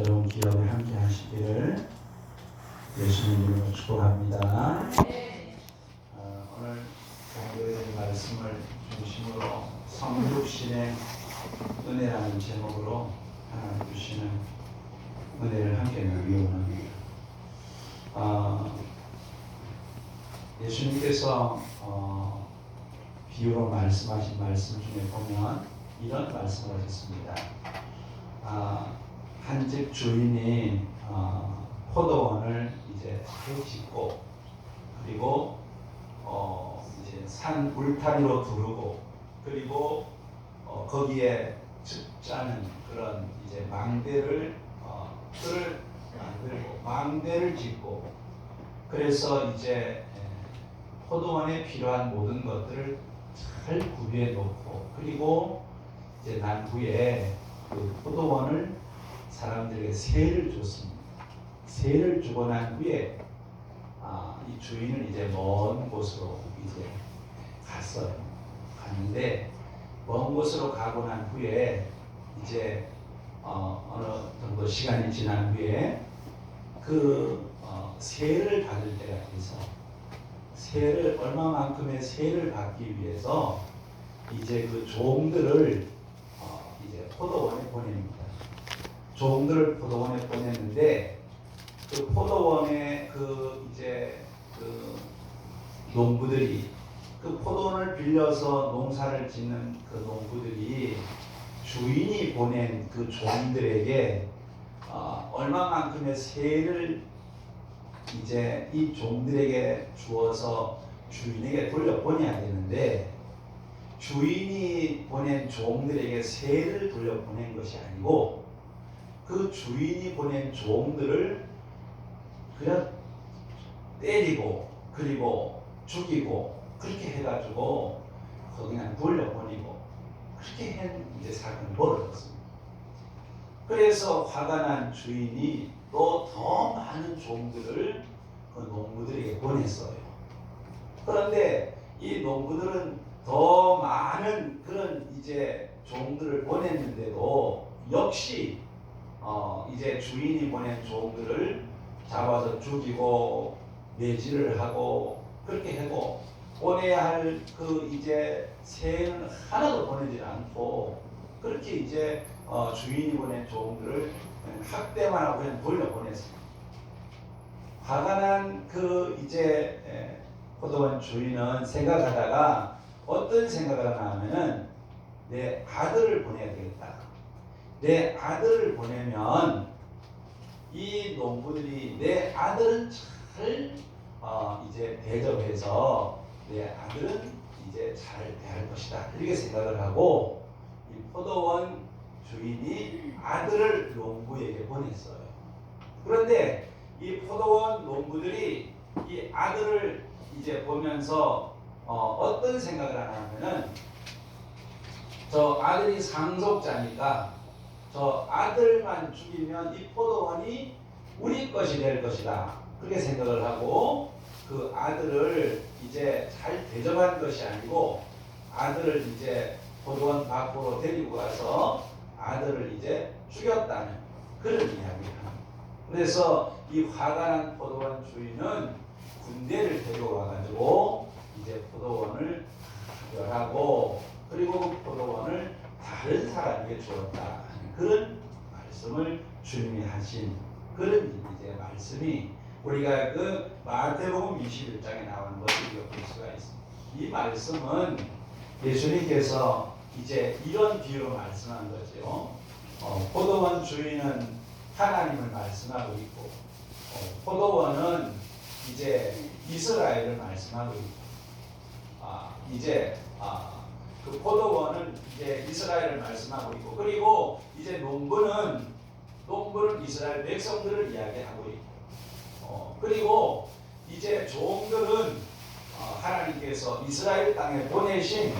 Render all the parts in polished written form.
새로운 기업에 함께 하시기를 예수님 이름으로 축복합니다. 오늘 공부해드릴 말씀을 중심으로 성육신의 은혜라는 제목으로 하나님 주시는 은혜를 함께 나누기 원합니다. 예수님께서 비유로 말씀하신 말씀 중에 보면 이런 말씀을 하셨습니다. 한 집 주인이 포도원을 이제 짓고 그리고 이제 산 울타리로 두르고 그리고 거기에 즙짜는 그런 이제 망대를 틀을 만들고 망대를 짓고 그래서 이제 포도원에 필요한 모든 것들을 잘 구비해 놓고 그리고 이제 난 후에 그 포도원을 사람들에게 세를 줬습니다. 세를 주고 난 후에 이 주인은 이제 먼 곳으로 이제 갔어요. 갔는데 먼 곳으로 가고 난 후에 이제 어느 정도 시간이 지난 후에 그 세를 받을 때가 돼서 세를 얼마만큼의 세를 받기 위해서 이제 그 종들을 이제 포도원에 보냅니다. 종들을 포도원에 보냈는데 그 포도원에 그 이제 그 농부들이 그 포도원을 빌려서 농사를 짓는 그 농부들이 주인이 보낸 그 종들에게 얼마만큼의 세를 이제 이 종들에게 주어서 주인에게 돌려보내야 되는데 주인이 보낸 종들에게 세를 돌려보낸 것이 아니고 그 주인이 보낸 종들을 그냥 때리고 그리고 죽이고 그렇게 해가지고 그냥 돌려보내고 그렇게 한 이제 사건이 벌어졌습니다. 그래서 화가 난 주인이 또 더 많은 종들을 그 농부들에게 보냈어요. 그런데 이 농부들은 더 많은 그런 이제 종들을 보냈는데도 역시 이제 주인이 보낸 종들을 잡아서 죽이고 매질을 하고 그렇게 하고 보내야 할 그 이제 새는 하나도 보내지 않고 그렇게 이제 주인이 보낸 종들을 학대만 하고 그냥 돌려보냈습니다. 화가 난 그 이제 포도원 주인은 생각하다가 어떤 생각을 하나 하면은 내 아들을 보내야 되겠다. 내 아들을 보내면 이 농부들이 내 아들은 잘 이제 대접해서 내 아들은 이제 잘 대할 것이다. 이렇게 생각을 하고 이 포도원 주인이 아들을 농부에게 보냈어요. 그런데 이 포도원 농부들이 이 아들을 이제 보면서 어떤 생각을 하냐면은 저 아들이 상속자니까 저 아들만 죽이면 이 포도원이 우리 것이 될 것이다. 그렇게 생각을 하고 그 아들을 이제 잘 대접한 것이 아니고 아들을 이제 포도원 밖으로 데리고 가서 아들을 이제 죽였다는 그런 이야기를 합니다. 그래서 이 화가 난 포도원 주인은 군대를 데려와가지고 이제 포도원을 파멸하고 그리고 그 포도원을 다른 사람에게 주었다. 그런 말씀을 주님이 하신 그런 이제 말씀이 우리가 그 마태복음 21장에 나오는 것을 볼 수가 있습니다. 이 말씀은 예수님께서 이제 이런 비유로 말씀한 거죠. 포도원 주인은 하나님을 말씀하고 있고 포도원은 이제 이스라엘을 말씀하고 있고 이제 그 포도원은 이제 이스라엘을 말씀하고 있고 그리고 이제 농부는 이스라엘 백성들을 이야기하고 있고 그리고 이제 종들은 하나님께서 이스라엘 땅에 보내신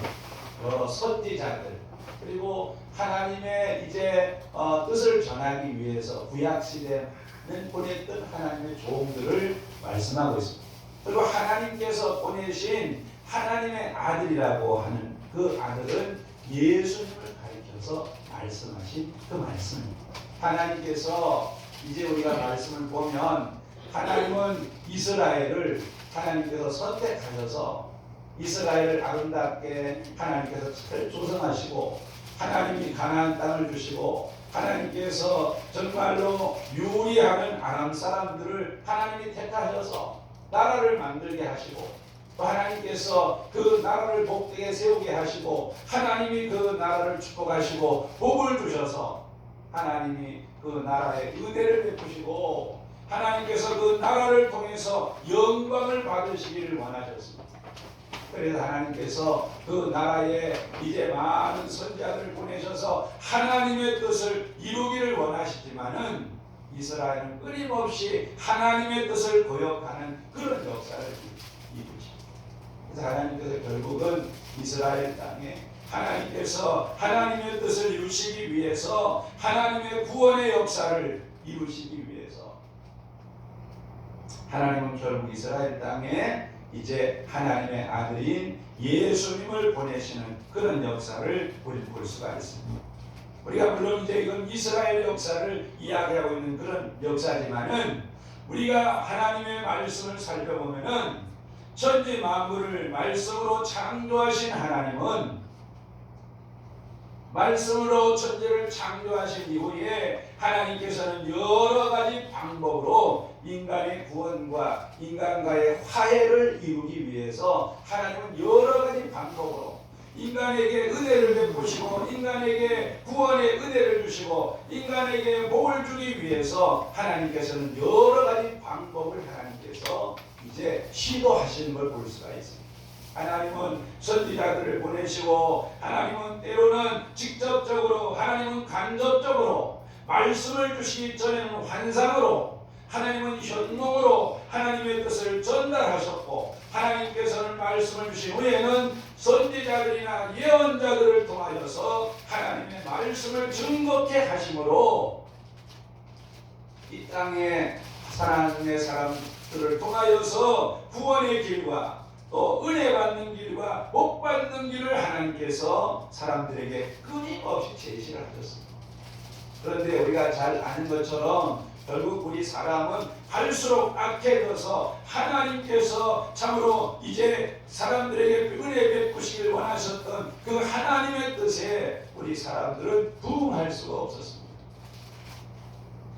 여러 선지자들 그리고 하나님의 이제 뜻을 전하기 위해서 구약 시대는 보냈던 하나님의 종들을 말씀하고 있습니다. 그리고 하나님께서 보내신 하나님의 아들이라고 하는 그 아들은 예수님을 가리켜서 말씀하신 그 말씀입니다. 하나님께서 이제 우리가 말씀을 보면 하나님은 이스라엘을 하나님께서 선택하셔서 이스라엘을 아름답게 하나님께서 잘 조성하시고 하나님이 가나안 땅을 주시고 하나님께서 정말로 유리하는 아람 사람들을 하나님이 택하셔서 나라를 만들게 하시고 또 하나님께서 그 나라를 복되게 세우게 하시고 하나님이 그 나라를 축복하시고 복을 주셔서 하나님이 그 나라에 은혜를 베푸시고 하나님께서 그 나라를 통해서 영광을 받으시기를 원하셨습니다. 그래서 하나님께서 그 나라에 이제 많은 선지자들을 보내셔서 하나님의 뜻을 이루기를 원하시지만은 이스라엘은 끊임없이 하나님의 뜻을 거역하는 그런 역사를 이루십니다. 그래서 하나님께서 결국은 이스라엘 땅에 하나님께서 하나님의 뜻을 이루시기 위해서 하나님의 구원의 역사를 이루시기 위해서 하나님은 결국 이스라엘 땅에 이제 하나님의 아들인 예수님을 보내시는 그런 역사를 우리는 볼 수가 있습니다. 우리가 물론 이제 이건 이스라엘 역사를 이야기하고 있는 그런 역사지만은 우리가 하나님의 말씀을 살펴보면은 천지 만물을 말씀으로 창조하신 하나님은 말씀으로 천지를 창조하신 이후에 하나님께서는 여러 가지 방법으로 인간의 구원과 인간과의 화해를 이루기 위해서 하나님은 여러 가지 방법으로 인간에게 은혜를 베푸시고 인간에게 구원의 은혜를 주시고 인간에게 복을 주기 위해서 하나님께서는 여러 가지 방법을 하나님께서 이제 시도하시는 걸 볼 수가 있습니다. 하나님은 선지자들을 보내시고 하나님은 때로는 직접적으로 하나님은 간접적으로 말씀을 주시기 전에는 환상으로 하나님은 현몽으로 하나님의 뜻을 전달하셨고 하나님께서는 말씀을 주신 후에는 선지자들이나 예언자들을 통하여서 하나님의 말씀을 증거케 하심으로 이 땅에 하나님의 사람들을 통하여서 구원의 길과 또 은혜 받는 길과 복 받는 길을 하나님께서 사람들에게 끊임없이 제시를 하셨습니다. 그런데 우리가 잘 아는 것처럼 결국 우리 사람은 갈수록 악해져서 하나님께서 참으로 이제 사람들에게 은혜 베푸시길 원하셨던 그 하나님의 뜻에 우리 사람들은 부응할 수가 없었습니다.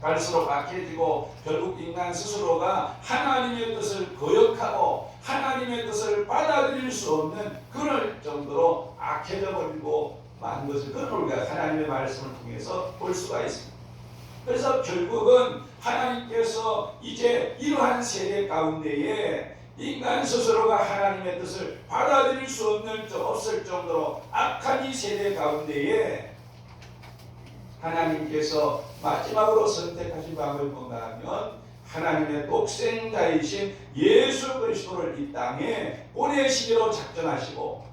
갈수록 악해지고 결국 인간 스스로가 하나님의 뜻을 거역하고 하나님의 뜻을 받아들일 수 없는 그럴 정도로 악해져 버리고 만 것을 그걸 우리가 하나님의 말씀을 통해서 볼 수가 있습니다. 그래서 결국은 하나님께서 이제 이러한 세대 가운데에 인간 스스로가 하나님의 뜻을 받아들일 수 없을 정도로 악한 이 세대 가운데에 하나님께서 마지막으로 선택하신 방법이 뭔가 하면 하나님의 독생자이신 예수 그리스도를 이 땅에 보내시기로 작정하시고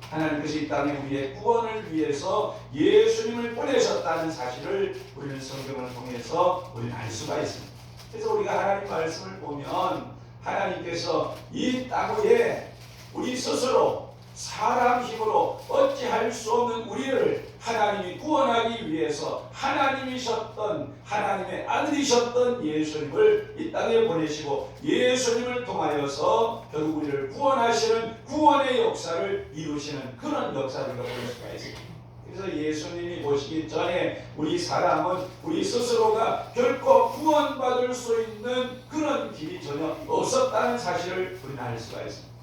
하나님께서 이 땅에 우리의 구원을 위해서 예수님을 보내셨다는 사실을 우리는 성경을 통해서 우리는 알 수가 있습니다. 그래서 우리가 하나님 말씀을 보면 하나님께서 이 땅 위에 우리 스스로 사람 힘으로 어찌할 수 없는 우리를 하나님이 구원하기 위해서 하나님이셨던 하나님의 아들이셨던 예수님을 이 땅에 보내시고 예수님을 통하여서 결국 우리를 구원하시는 구원의 역사를 이루시는 그런 역사를 우리가 볼 수가 있습니다. 그래서 예수님이 오시기 전에 우리 사람은 우리 스스로가 결코 구원받을 수 있는 그런 길이 전혀 없었다는 사실을 우리는 알 수가 있습니다.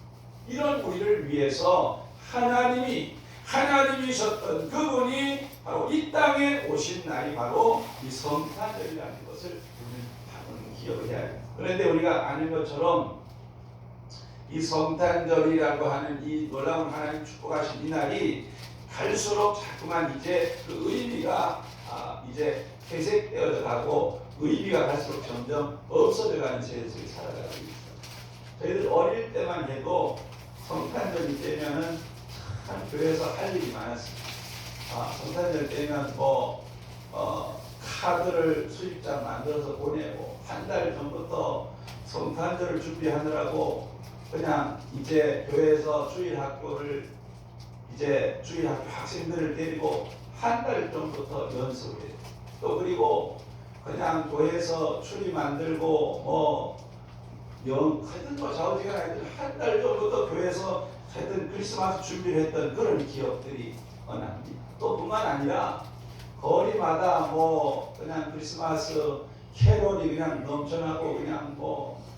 이런 우리를 위해서 하나님이셨던 그분이 바로 이 땅에 오신 날이 바로 이 성탄절이라는 것을 우리는 기억을 해야 합니다. 그런데 우리가 아는 것처럼 이 성탄절이라고 하는 이 놀라운 하나님 축복하신 이 날이 갈수록 자꾸만 이제 그 의미가 이제 퇴색되어져 가고 의미가 갈수록 점점 없어져가는 세상을 살아가고 있어요. 저희들 어릴 때만 해도 성탄절이 되면은 참 교회에서 할 일이 많았습니다. 성탄절 되면 카드를 수입장 만들어서 보내고 한 달 전부터 성탄절을 준비하느라고 그냥 이제 교회에서 주일학교 학생들을 데리고 한 달 전부터 연습을 해요. 또 그리고 그냥 교회에서 추리 만들고 하여튼 좌우지간 아이들 한 달 정도 교회에서 하여튼 크리스마스 준비를 했던 그런 기억들이 납니다. 또 뿐만 아니라 거리마다 그냥 크리스마스 캐롤이 그냥 넘쳐나고 그냥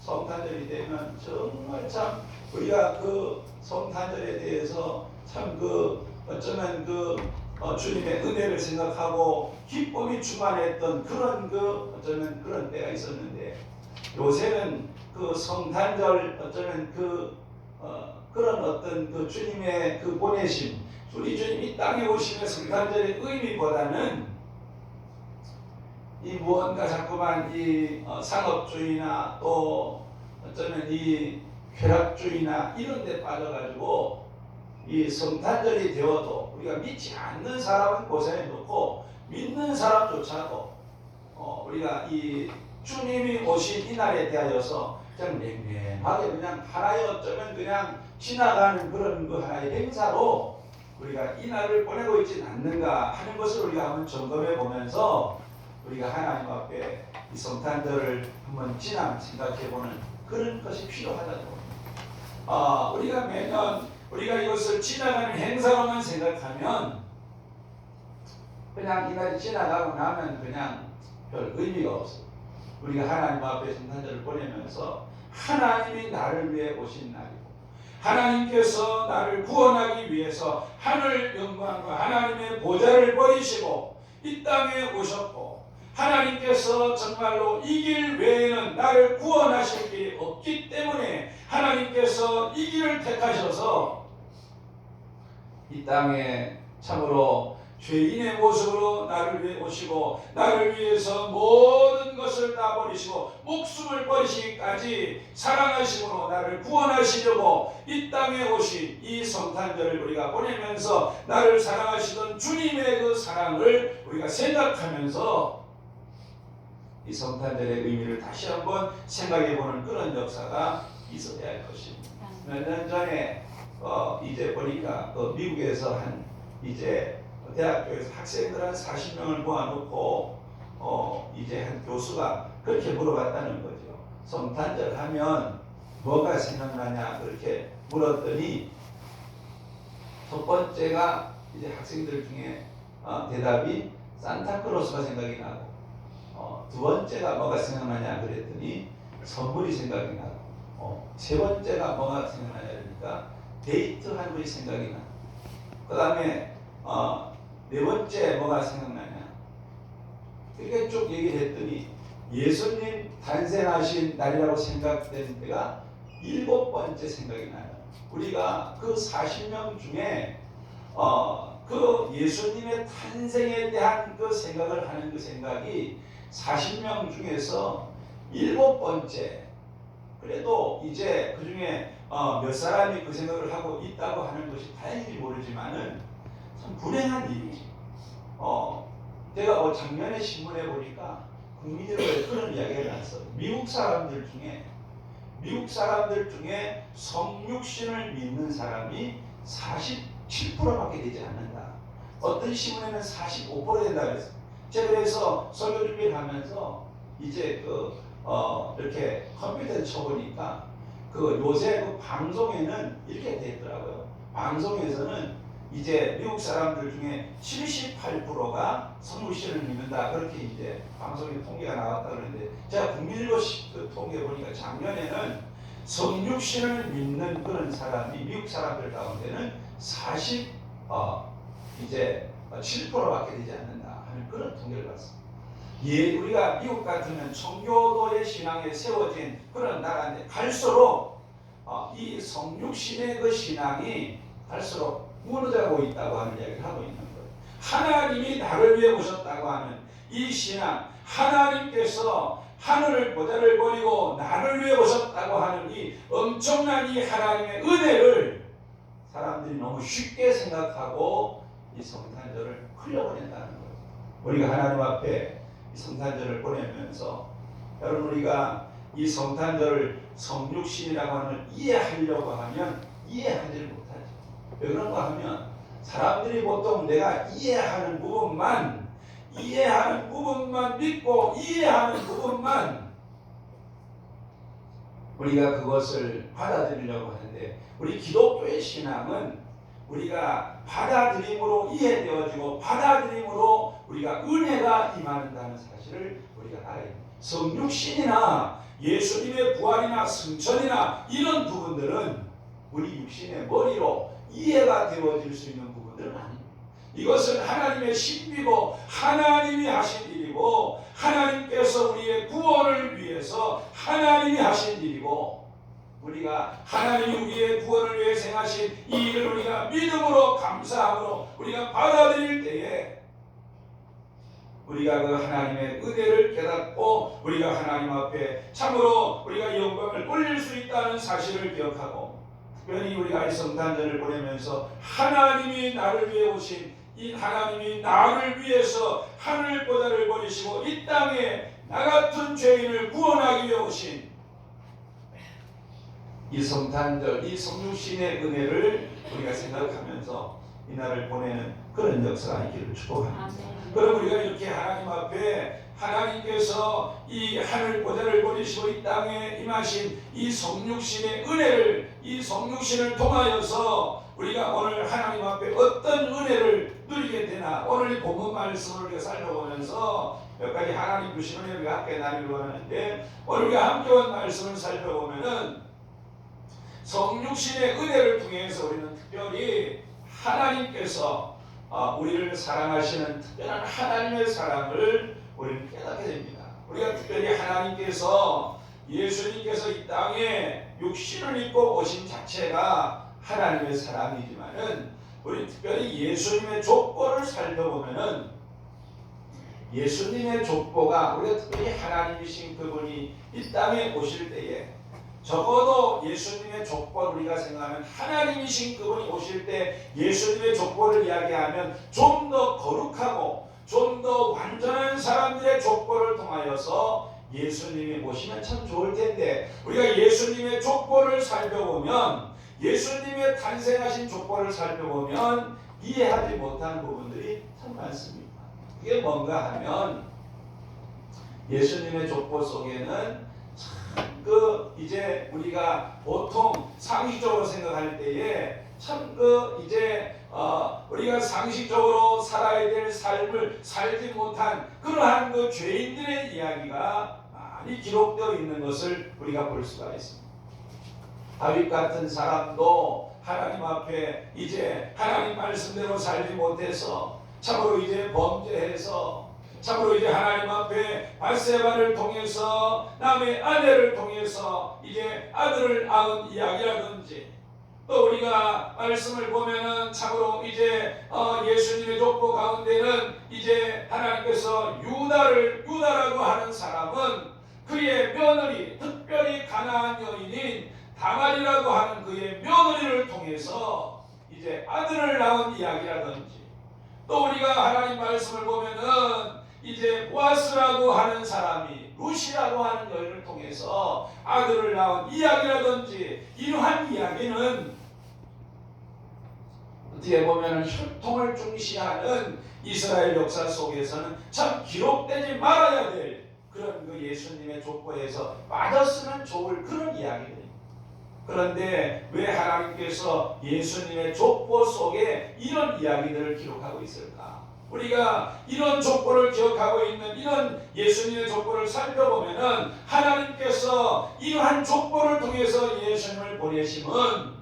성탄절이 되면 정말 참 우리가 그 성탄절에 대해서 참 어쩌면 주님의 은혜를 생각하고 기쁨이 충만했던 그런 어쩌면 그런 때가 있었는데, 요새는 그 성탄절 어쩌면 그런 어떤 주님의 보내심, 우리 주님이 땅에 오시는 성탄절의 의미보다는 이 무언가 자꾸만 이 상업주의나 또 어쩌면 이 쾌락주의나 이런 데 빠져가지고 이 성탄절이 되어도 우리가 믿지 않는 사람은 고생해 놓고 믿는 사람조차도 우리가 이 주님이 오신 이 날에 대하여서 그냥 냉랭하게 그냥 하나의 어쩌면 그냥 지나가는 그런 하나의 행사로 우리가 이 날을 보내고 있지는 않는가 하는 것을 우리가 한번 점검해 보면서 우리가 하나님 앞에 이 성탄절을 한번 지나 생각해 보는 그런 것이 필요하다고 봅니다. 우리가 매년 우리가 이것을 지나가는 행사로만 생각하면 그냥 이 날이 지나가고 나면 그냥 별 의미가 없어요. 우리가 하나님 앞에 성탄절을 보내면서 하나님이 나를 위해 오신 날이고 하나님께서 나를 구원하기 위해서 하늘 영광과 하나님의 보좌를 버리시고 이 땅에 오셨고 하나님께서 정말로 이 길 외에는 나를 구원하실 길이 없기 때문에 하나님께서 이 길을 택하셔서 이 땅에 참으로 죄인의 모습으로 나를 위해 오시고 나를 위해서 모든 것을 다 버리시고 목숨을 버리시기까지 사랑하심으로 나를 구원하시려고 이 땅에 오신 이 성탄절을 우리가 보내면서 나를 사랑하시던 주님의 그 사랑을 우리가 생각하면서 이 성탄절의 의미를 다시 한번 생각해보는 그런 역사가 있어야 할 것입니다. 몇 년 전에 이제 보니까 미국에서 이제 대학교에서 학생들 한 40명을 모아놓고 이제 한 교수가 그렇게 물어봤다는 거죠. 성탄절 하면 뭐가 생각나냐 그렇게 물었더니 첫 번째가 이제 학생들 중에 대답이 산타클로스가 생각이 나고 두 번째가 뭐가 생각나냐 그랬더니 선물이 생각이 나고 세 번째가 뭐가 생각나냐 그러니까 데이트하는 것이 생각이 나고 그 다음에 네 번째 뭐가 생각나냐 이렇게 쭉 얘기를 했더니 예수님 탄생하신 날이라고 생각된 때가 7번째 생각이 나요. 우리가 그 40명 중에 그 예수님의 탄생에 대한 그 생각을 하는 그 생각이 40명 중에서 7번째. 그래도 이제 그 중에 몇 사람이 그 생각을 하고 있다고 하는 것이 다행인지 모르지만은 참 불행한 일이지. 제가 작년에 신문에 보니까 국민일보에 그런 이야기가 났어요. 미국 사람들 중에 성육신을 믿는 사람이 47%밖에 되지 않는다. 어떤 신문에는 45% 된다 그랬어요. 제가 그래서 설교 준비를 하면서 이제 이렇게 컴퓨터에 쳐보니까 요새 방송에는 이렇게 돼 있더라고요. 방송에서는 이제 미국 사람들 중에 78%가 성육신을 믿는다. 그렇게 이제 방송에 통계가 나왔다 그러는데 제가 국민일보 통계 보니까 작년에는 성육신을 믿는 그런 사람이 미국 사람들 가운데는 7%밖에 되지 않는다 하는 그런 통계를 봤습니다. 우리가 미국 같으면 청교도의 신앙에 세워진 그런 나라인데 갈수록 이 성육신의 그 신앙이 갈수록 무너져가고 있다고 하는 이야기를 하고 있는 거예요. 하나님이 나를 위해 오셨다고 하는 이 신앙, 하나님께서 하늘을 보좌를 버리고 나를 위해 오셨다고 하는 이 엄청난 이 하나님의 은혜를 사람들이 너무 쉽게 생각하고 이 성탄절을 흘려보낸다는 거예요. 우리가 하나님 앞에 이 성탄절을 보내면서 여러분 우리가 이 성탄절을 성육신이라고 하는 이해하려고 하면 이해하지를 못하죠. 왜 그런가 하면 사람들이 보통 내가 이해하는 부분만 이해하는 부분만 믿고 이해하는 부분만 우리가 그것을 받아들이려고 하는데, 우리 기독교의 신앙은 우리가 받아들임으로 이해되어지고 받아들임으로 우리가 은혜가 임한다는 사실을 우리가 알아야 합니다. 성육신이나 예수님의 부활이나 승천이나 이런 부분들은 우리 육신의 머리로 이해가 되어질 수 있는 부분들은 아닙니다. 이것은 하나님의 신비고 하나님이 하신 일이고 하나님께서 우리의 구원을 위해서 하나님이 하신 일이고, 우리가 하나님이 우리의 구원을 위해 행하신 이 일을 우리가 믿음으로 감사함으로 우리가 받아들일 때에 우리가 그 하나님의 은혜를 깨닫고 우리가 하나님 앞에 참으로 우리가 영광을 돌릴 수 있다는 사실을 기억하고, 특별히 우리가 이 성탄절을 보내면서 하나님이 나를 위해 오신 이 하나님이 나를 위해서 하늘 보좌를 버리시고 이 땅에 나 같은 죄인을 구원하기 위해 오신 이 성탄절, 이 성육신의 은혜를 우리가 생각하면서 이날을 보내는 그런 역사가 있기를 축복합니다. 그럼 우리가 이렇게 하나님 앞에 하나님께서 이 하늘 보좌를 버리시고 이 땅에 임하신 이 성육신의 은혜를, 이 성육신을 통하여서 우리가 오늘 하나님 앞에 어떤 은혜를 누리게 되나, 오늘 이 본문 말씀을 우리가 살펴보면서 몇 가지 하나님 주신 은혜를 우리가 함께 나누려고 하는데, 오늘 우리가 함께 온 말씀을 살펴보면은 성육신의 은혜를 통해서 우리는 특별히 하나님께서 우리를 사랑하시는 특별한 하나님의 사랑을 우리는 깨닫게 됩니다. 우리가 특별히 하나님께서, 예수님께서 이 땅에 육신을 입고 오신 자체가 하나님의 사랑이지만은, 우리 특별히 예수님의 족보를 살펴보면은 예수님의 족보가, 우리가 특별히 하나님이신 그분이 이 땅에 오실 때에 적어도 예수님의 족보를 우리가 생각하면, 하나님이신 그분이 오실 때 예수님의 족보를 이야기하면 좀 더 거룩하고 좀 더 완전한 사람들의 족보를 통하여서 예수님이 오시면 참 좋을 텐데, 우리가 예수님의 족보를 살펴보면, 예수님의 탄생하신 족보를 살펴보면 이해하지 못하는 부분들이 참 많습니다. 그게 뭔가 하면, 예수님의 족보 속에는 이제 우리가 보통 상식적으로 생각할 때에 참 이제 우리가 상식적으로 살아야 될 삶을 살지 못한 그러한 그 죄인들의 이야기가 많이 기록되어 있는 것을 우리가 볼 수가 있습니다. 다윗 같은 사람도 하나님 앞에 이제 하나님 말씀대로 살지 못해서 참으로 이제 범죄해서, 참으로 이제 하나님 앞에 밧세바를 통해서, 남의 아내를 통해서 이제 아들을 낳은 이야기라든지, 또 우리가 말씀을 보면은 참으로 이제 예수님의 족보 가운데는 이제 하나님께서 유다라고 하는 사람은 그의 며느리, 특별히 가나안 여인인 다말이라고 하는 그의 며느리를 통해서 이제 아들을 낳은 이야기라든지, 또 우리가 하나님 말씀을 보면은 이제 보아스라고 하는 사람이 루시라고 하는 여인을 통해서 아들을 낳은 이야기라든지, 이러한 이야기는 어떻게 보면 혈통을 중시하는 이스라엘 역사 속에서는 참 기록되지 말아야 될 그런 그 예수님의 족보에서 빠졌으면 좋을 그런 이야기들입니다. 그런데 왜 하나님께서 예수님의 족보 속에 이런 이야기들을 기록하고 있을까? 우리가 이런 족보를 기억하고 있는 이런 예수님의 족보를 살펴보면은, 하나님께서 이러한 족보를 통해서 예수님을 보내심은,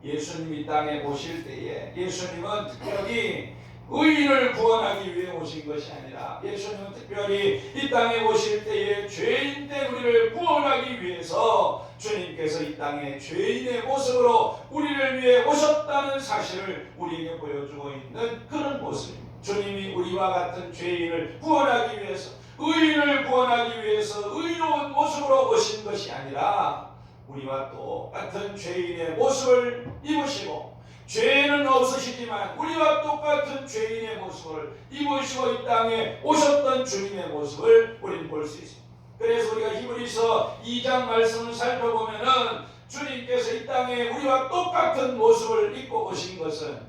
예수님이 땅에 오실 때에 예수님은 특별히 의인을 구원하기 위해 오신 것이 아니라, 예수님은 특별히 이 땅에 오실 때에 죄인된 우리를 구원하기 위해서 주님께서 이 땅에 죄인의 모습으로 우리를 위해 오셨다는 사실을 우리에게 보여주고 있는 그런 모습입니다. 주님이 우리와 같은 죄인을 구원하기 위해서, 의인을 구원하기 위해서 의로운 모습으로 오신 것이 아니라, 우리와 똑같은 죄인의 모습을 입으시고, 죄는 없으시지만 우리와 똑같은 죄인의 모습을 입으시고 이 땅에 오셨던 주님의 모습을 우리는 볼 수 있습니다. 그래서 우리가 히브리서 2장 말씀을 살펴보면은, 주님께서 이 땅에 우리와 똑같은 모습을 입고 오신 것은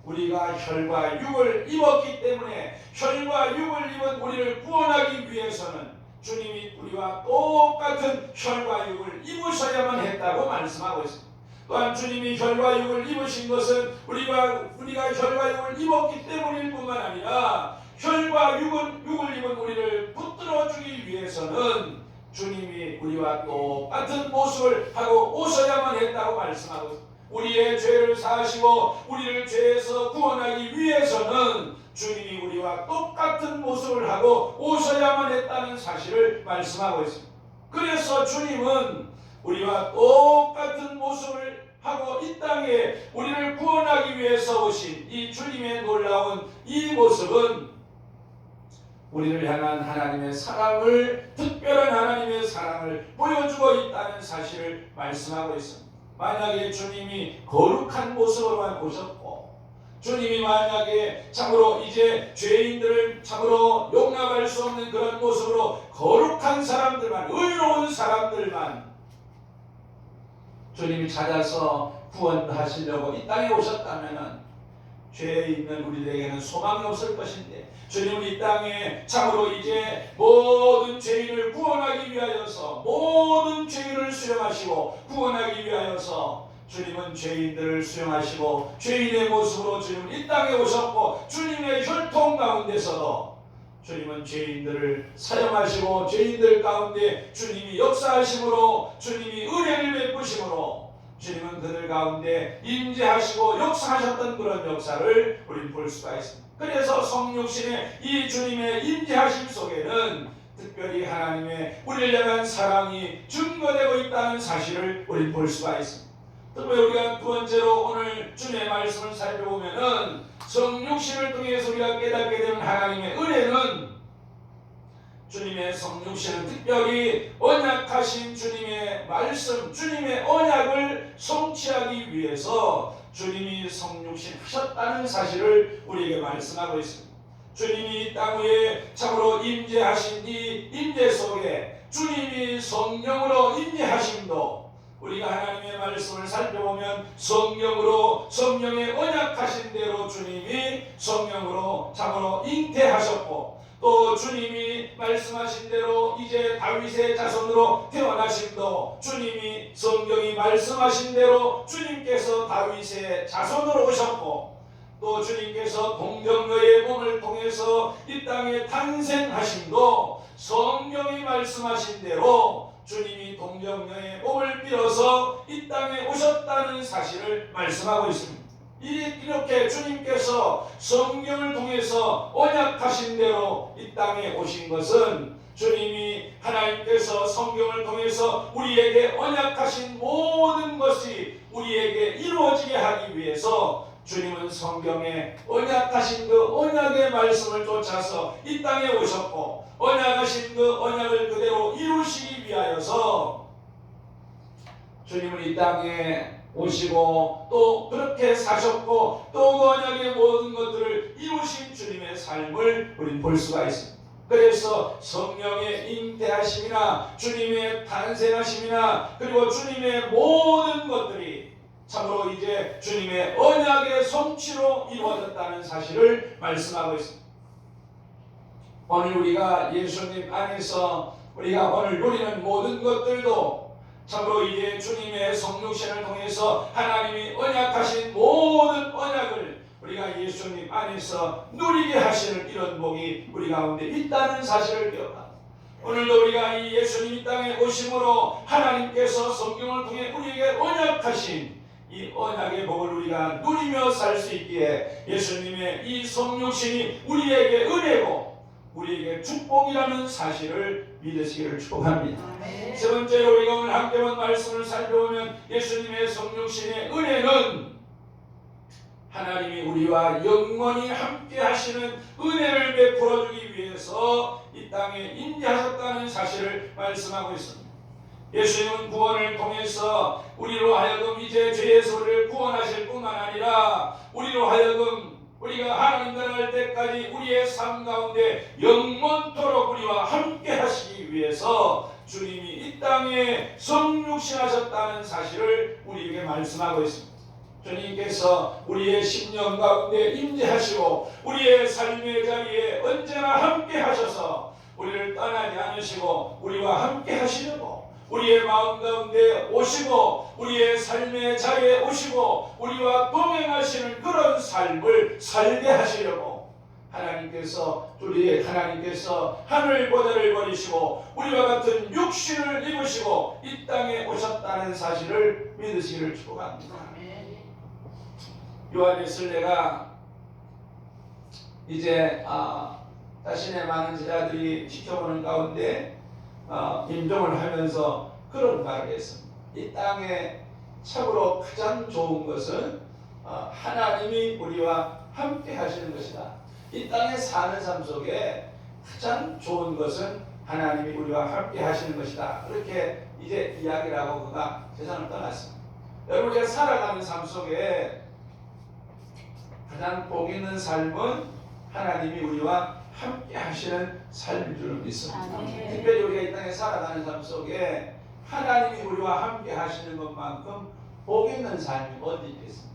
우리가 혈과 육을 입었기 때문에 혈과 육을 입은 우리를 구원하기 위해서는 주님이 우리와 똑같은 혈과 육을 입으셔야만 했다고 말씀하고 있습니다. 또한 주님이 혈과 육을 입으신 것은 우리가 혈과 육을 입었기 때문일 뿐만 아니라 혈과 육을 입은 우리를 붙들어주기 위해서는 주님이 우리와 똑같은 모습을 하고 오셔야만 했다고 말씀하고 있습니다. 우리의 죄를 사하시고 우리를 죄에서 구원하기 위해서는 주님이 우리와 똑같은 모습을 하고 오셔야만 했다는 사실을 말씀하고 있습니다. 그래서 주님은 우리와 똑같은 모습을 하고 이 땅에 우리를 구원하기 위해서 오신 이 주님의 놀라운 이 모습은 우리를 향한 하나님의 사랑을, 특별한 하나님의 사랑을 보여주고 있다는 사실을 말씀하고 있습니다. 만약에 주님이 거룩한 모습으로만 오셨고 주님이 만약에 참으로 이제 죄인들을 참으로 용납할 수 없는 그런 모습으로 거룩한 사람들만, 의로운 사람들만 주님이 찾아서 구원하시려고 이 땅에 오셨다면 죄에 있는 우리에게는 소망이 없을 것인데 주님은 이 땅에 참으로 이제 모든 죄인을 구원하기 위하여서 모든 죄인을 수용하시고 구원하기 위하여서 주님은 죄인들을 수용하시고 죄인의 모습으로 주님은 이 땅에 오셨고 주님의 혈통 가운데서도 주님은 죄인들을 사용하시고 죄인들 가운데 주님이 역사하심으로 주님이 은혜를 베푸심으로 주님은 그들 가운데 임재하시고 역사하셨던 그런 역사를 우리는 볼 수가 있습니다. 그래서 성육신의 이 주님의 임재하심 속에는 특별히 하나님의 우리를 향한 사랑이 증거되고 있다는 사실을 우리는 볼 수가 있습니다. 특별히 우리가 두 번째로 오늘 주님의 말씀을 살펴보면은 성육신을 통해서 우리가 깨닫게 되는 하나님의 은혜는 주님의 성육신은 특별히 언약하신 주님의 말씀, 주님의 언약을 성취하기 위해서 주님이 성육신 하셨다는 사실을 우리에게 말씀하고 있습니다. 주님이 이 땅 위에 참으로 임재하신 이 임재 속에 주님이 성령으로 임재하심도 우리가 하나님의 말씀을 살펴보면 성령의 언약하신 대로 주님이 성령으로 참으로 잉태하셨고 또 주님이 말씀하신 대로 이제 다윗의 자손으로 태어나심도 주님이 성경이 말씀하신 대로 주님께서 다윗의 자손으로 오셨고 또 주님께서 동정녀의 몸을 통해서 이 땅에 탄생하심도 성경이 말씀하신 대로 주님이 동정녀의 몸을 빌어서 이 땅에 오셨다는 사실을 말씀하고 있습니다. 이렇게 주님께서 성경을 통해서 언약하신 대로 이 땅에 오신 것은 주님이 하나님께서 성경을 통해서 우리에게 언약하신 모든 것이 우리에게 이루어지게 하기 위해서 주님은 성경에 언약하신 그 언약의 말씀을 쫓아서 이 땅에 오셨고 언약하신 그 언약을 그대로 이루시기 위하여서 주님은 이 땅에 오시고 또 그렇게 사셨고 또 그 언약의 모든 것들을 이루신 주님의 삶을 우리는 볼 수가 있습니다. 그래서 성령의 잉태하심이나 주님의 탄생하심이나 그리고 주님의 모든 것들이 참으로 이제 주님의 언약의 성취로 이루어졌다는 사실을 말씀하고 있습니다. 오늘 우리가 예수님 안에서 우리가 오늘 누리는 모든 것들도 참으로 이제 주님의 성육신을 통해서 하나님이 언약하신 모든 언약을 우리가 예수님 안에서 누리게 하시는 이런 복이 우리 가운데 있다는 사실을 기억합니다. 오늘도 우리가 이 예수님 이 땅에 오심으로 하나님께서 성경을 통해 우리에게 언약하신 이 언약의 복을 우리가 누리며 살 수 있기에 예수님의 이 성육신이 우리에게 은혜고 우리에게 축복이라는 사실을 믿으시기를 축복합니다. 세 번째로 우리가 오늘 함께 본 말씀을 살펴보면 예수님의 성육신의 은혜는 하나님이 우리와 영원히 함께 하시는 은혜를 베풀어 주기 위해서 이 땅에 임재하셨다는 사실을 말씀하고 있습니다. 예수님은 구원을 통해서 우리로 하여금 이제 죄에서 우리를 구원하실 뿐만 아니라 우리로 하여금 우리가 하나님 나라 갈 때까지 우리의 삶 가운데 영원토록 우리와 함께 하시기 위해서 주님이 이 땅에 성육신하셨다는 사실을 우리에게 말씀하고 있습니다. 주님께서 우리의 심령 가운데 임재하시고 우리의 삶의 자리에 언제나 함께 하셔서 우리를 떠나지 않으시고 우리와 함께 하시려고, 우리의 마음 가운데 오시고 우리의 삶의 자리에 오시고 우리와 동행하시는 그런 삶을 살게 하시려고 하나님께서 하늘 보좌를 버리시고 우리와 같은 육신을 입으시고 이 땅에 오셨다는 사실을 믿으시기를 축복합니다. 요한일서가 이제 자신의 많은 제자들이 지켜보는 가운데 임종을 하면서 그런 말을 했습니다. 이 땅에 참으로 가장 좋은 것은 하나님이 우리와 함께 하시는 것이다. 이 땅에 사는 삶 속에 가장 좋은 것은 하나님이 우리와 함께 하시는 것이다. 그렇게 이제 이야기를 하고 그가 세상을 떠났습니다. 여러분, 우리가 살아가는 삶 속에 가장 복 있는 삶은 하나님이 우리와 함께 하시는 삶인 줄 믿습니다. 특별히 우리가 이 땅에 살아가는 삶 속에 하나님이 우리와 함께 하시는 것만큼 복 있는 삶이 어디 있겠습니까?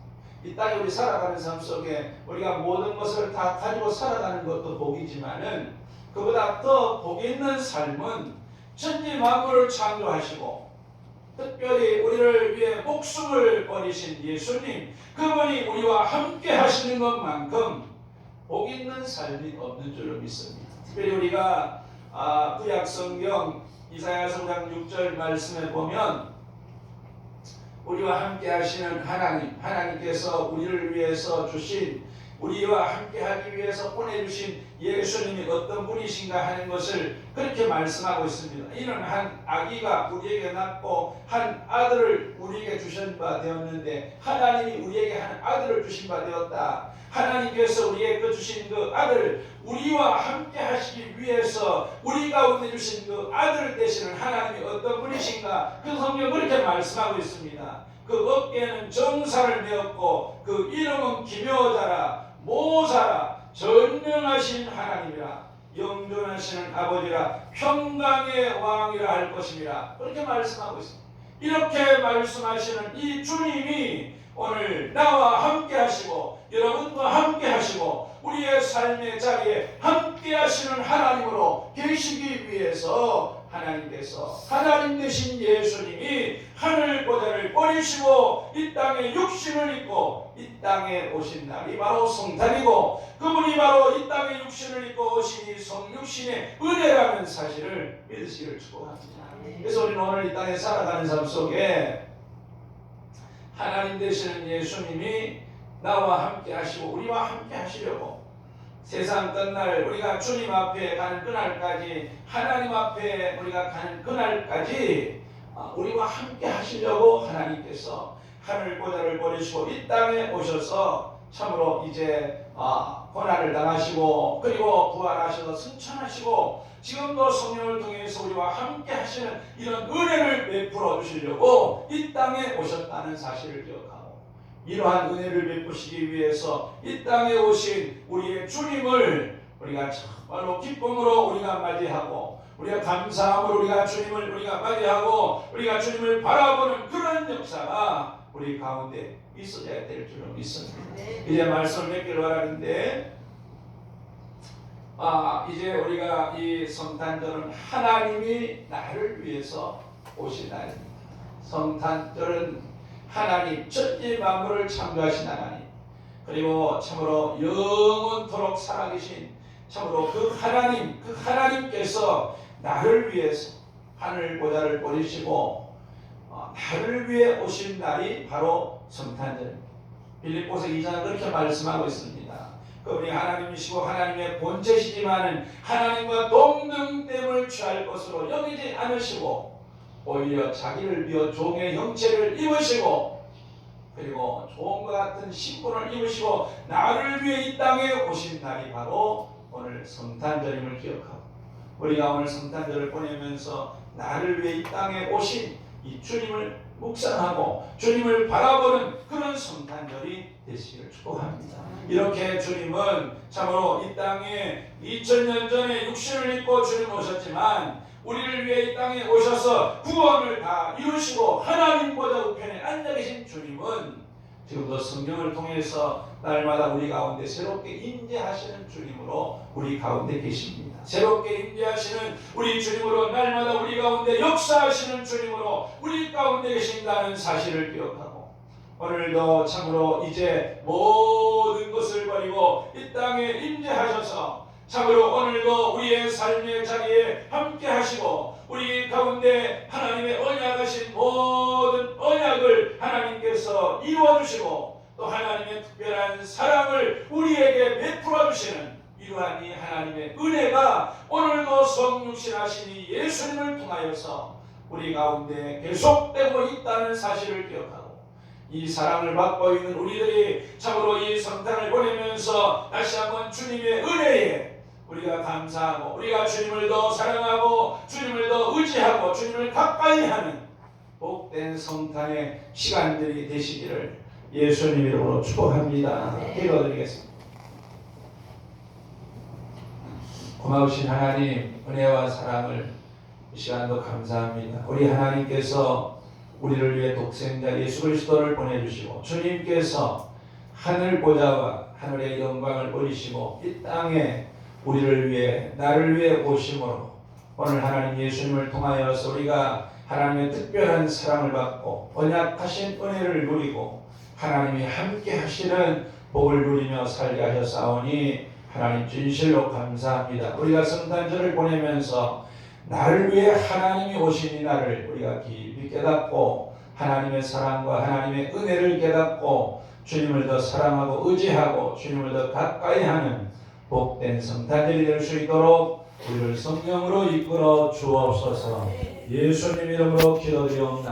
이 땅에 우리 살아가는 삶 속에 우리가 모든 것을 다 가지고 살아가는 것도 복이지만은 그보다 더 복 있는 삶은 천지 만물을 창조하시고 특별히 우리를 위해 목숨을 버리신 예수님, 그분이 우리와 함께 하시는 것만큼 복 있는 삶이 없는 줄로 믿습니다. 특별히 우리가 구약 성경 이사야서 5장 6절 말씀에 보면 우리와 함께 하시는 하나님께서 우리를 위해서 주신, 우리와 함께 하기 위해서 보내주신 예수님이 어떤 분이신가 하는 것을 그렇게 말씀하고 있습니다. 이는 한 아기가 우리에게 낳고 한 아들을 우리에게 주신 바 되었는데, 하나님이 우리에게 한 아들을 주신 바 되었다. 하나님께서 우리에게 주신 그 아들, 우리와 함께 하시기 위해서 우리 가운데 주신 그 아들 되시는 하나님이 어떤 분이신가, 그 성경 그렇게 말씀하고 있습니다. 그 어깨에는 정사를 메었고 그 이름은 기묘자라, 모사라, 전명하신 하나님이라, 영존하시는 아버지라, 평강의 왕이라 할 것입니다. 그렇게 말씀하고 있습니다. 이렇게 말씀하시는 이 주님이 오늘 나와 함께 하시고 여러분과 함께 하시고 우리의 삶의 자리에 함께 하시는 하나님으로 계시기 위해서 하나님께서 하나님 되신 예수님이 하늘 보좌를 버리시고 이 땅에 육신을 입고 이 땅에 오신 날이 바로 성탄이고, 그분이 바로 이 땅에 육신을 입고 오신 이 성육신의 은혜라는 사실을 믿으시기를 축복합니다. 그래서 우리는 오늘 이 땅에 살아가는 삶 속에 하나님 되시는 예수님이 나와 함께 하시고 우리와 함께 하시려고 세상 끝날 우리가 주님 앞에 가는 그날까지, 하나님 앞에 우리가 가는 그날까지 우리와 함께 하시려고 하나님께서 하늘 보좌를 버리시고 이 땅에 오셔서 참으로 이제 고난을 당하시고 그리고 부활하셔서 승천하시고 지금도 성령을 통해서 우리와 함께 하시는 이런 은혜를 베풀어 주시려고 이 땅에 오셨다는 사실을 기억하고, 이러한 은혜를 베푸시기 위해서 이 땅에 오신 우리의 주님을 우리가 정말로 기쁨으로 우리가 맞이하고, 우리가 감사함으로 우리가 주님을 맞이하고 우리가 주님을 바라보는 그런 역사가 우리 가운데 있어야 될 줄로 믿습니다. 이제 말씀을 맺기를 바라는데, 이제 우리가 이 성탄절은 하나님이 나를 위해서 오신 날입니다. 성탄절은 하나님, 천지 만물을 창조하신 하나님, 그리고 참으로 영원토록 살아계신 참으로 그 하나님께서 나를 위해서 하늘 보좌를 버리시고 나를 위해 오신 날이 바로 성탄절입니다. 빌립보서 2장은 그렇게 말씀하고 있습니다. 그분이 하나님이시고 하나님의 본체시지만은 하나님과 동등됨을 취할 것으로 여기지 않으시고 오히려 자기를 비워 종의 형체를 입으시고 그리고 종과 같은 신분을 입으시고 나를 위해 이 땅에 오신 날이 바로 오늘 성탄절임을 기억하고, 우리가 오늘 성탄절을 보내면서 나를 위해 이 땅에 오신 이 주님을 묵상하고 주님을 바라보는 그런 성탄절이 되시기를 축복합니다. 이렇게 주님은 참으로 이 땅에 2000년 전에 육신을 입고 주님 오셨지만 우리를 위해 이 땅에 오셔서 구원을 다 이루시고 하나님 보좌 우편에 앉아 계신 주님은 지금도 성령을 통해서 날마다 우리 가운데 새롭게 임재하시는 주님으로 우리 가운데 계십니다. 새롭게 임재하시는 우리 주님으로 날마다 우리 가운데 역사하시는 주님으로 우리 가운데 계신다는 사실을 기억하고 오늘도 참으로 이제 모든 것을 버리고 이 땅에 임재하셔서 참으로 오늘도 우리의 삶의 자리에 함께 하시고 우리 가운데 하나님의 언약하신 모든 언약을 하나님께서 이루어 주시고 또 하나님의 특별한 사랑을 우리에게 베풀어 주시는 이러한 이 하나님의 은혜가 오늘도 성육신하신 예수님을 통하여서 우리 가운데 계속되고 있다는 사실을 기억하고 이 사랑을 받고 있는 우리들이 참으로 이 성탄을 보내면서 다시 한번 주님의 은혜에 우리가 감사하고 우리가 주님을 더 사랑하고 주님을 더 의지하고 주님을 가까이 하는 복된 성탄의 시간들이 되시기를 예수님 이름으로 축복합니다. 기도드리겠습니다. 고마우신 하나님 은혜와 사랑을 이 시간도 감사합니다. 우리 하나님께서 우리를 위해 독생자 예수 그리스도를 보내주시고 주님께서 하늘 보좌와 하늘의 영광을 버리시고 이 땅에 우리를 위해 나를 위해 오심으로 오늘 하나님 예수님을 통하여서 우리가 하나님의 특별한 사랑을 받고 언약하신 은혜를 누리고 하나님이 함께 하시는 복을 누리며 살게 하셨사오니 하나님 진실로 감사합니다. 우리가 성탄절을 보내면서 나를 위해 하나님이 오신 이 날을 우리가 깊이 깨닫고 하나님의 사랑과 하나님의 은혜를 깨닫고 주님을 더 사랑하고 의지하고 주님을 더 가까이 하는 복된 성탄절이 될 수 있도록 우리를 성령으로 이끌어 주옵소서. 예수님 이름으로 기도드리옵나이다.